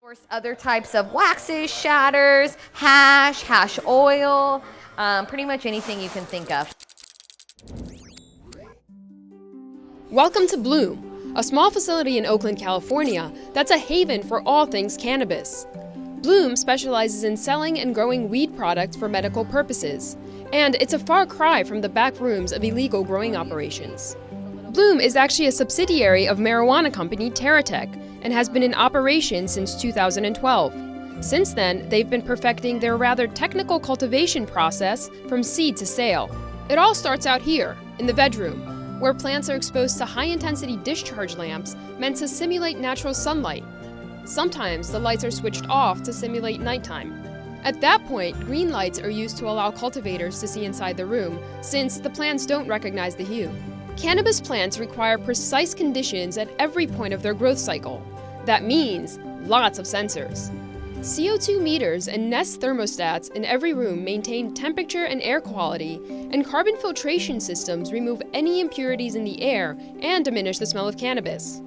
course, other types of waxes, shatters, hash oil, pretty much anything you can think of. Welcome to Bloom, a small facility in Oakland, California that's a haven for all things cannabis. Bloom specializes in selling and growing weed products for medical purposes, and it's a far cry from the back rooms of illegal growing operations. Bloom is actually a subsidiary of marijuana company TerraTech and has been in operation since 2012. Since then, they've been perfecting their rather technical cultivation process from seed to sale. It all starts out here, in the bedroom, where plants are exposed to high-intensity discharge lamps meant to simulate natural sunlight. Sometimes the lights are switched off to simulate nighttime. At that point, green lights are used to allow cultivators to see inside the room, since the plants don't recognize the hue. Cannabis plants require precise conditions at every point of their growth cycle. That means lots of sensors. CO2 meters and Nest thermostats in every room maintain temperature and air quality, and carbon filtration systems remove any impurities in the air and diminish the smell of cannabis.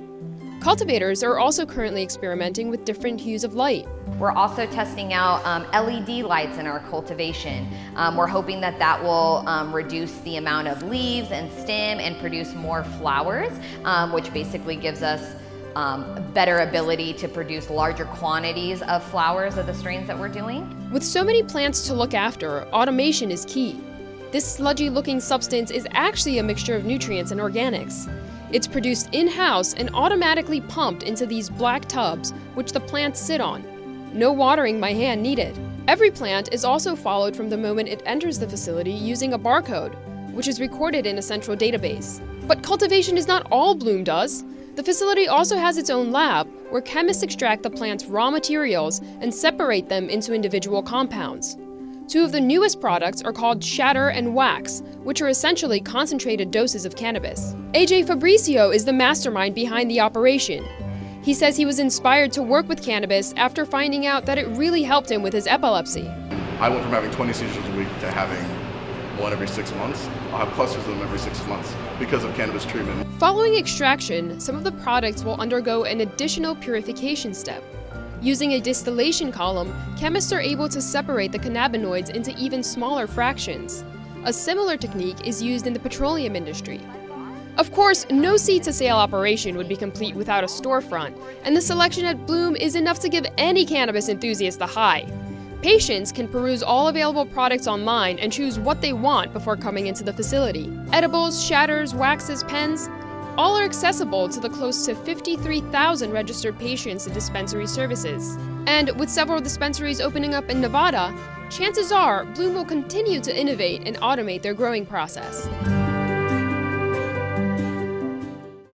Cultivators are also currently experimenting with different hues of light. We're also testing out LED lights in our cultivation. We're hoping that will reduce the amount of leaves and stem and produce more flowers, which basically gives us better ability to produce larger quantities of flowers of the strains that we're doing. With so many plants to look after, automation is key. This sludgy-looking substance is actually a mixture of nutrients and organics. It's produced in-house and automatically pumped into these black tubs, which the plants sit on. No watering by hand needed. Every plant is also followed from the moment it enters the facility using a barcode, which is recorded in a central database. But cultivation is not all Bloom does. The facility also has its own lab, where chemists extract the plant's raw materials and separate them into individual compounds. Two of the newest products are called shatter and wax, which are essentially concentrated doses of cannabis. AJ Fabricio is the mastermind behind the operation. He says he was inspired to work with cannabis after finding out that it really helped him with his epilepsy. I went from having 20 seizures a week to having one every 6 months. I'll have clusters of them every 6 months because of cannabis treatment. Following extraction, some of the products will undergo an additional purification step. Using a distillation column, chemists are able to separate the cannabinoids into even smaller fractions. A similar technique is used in the petroleum industry. Of course, no seed-to-sale operation would be complete without a storefront, and the selection at Bloom is enough to give any cannabis enthusiast a high. Patients can peruse all available products online and choose what they want before coming into the facility. Edibles, shatters, waxes, pens, all are accessible to the close to 53,000 registered patients in dispensary services. And with several dispensaries opening up in Nevada, chances are Bloom will continue to innovate and automate their growing process.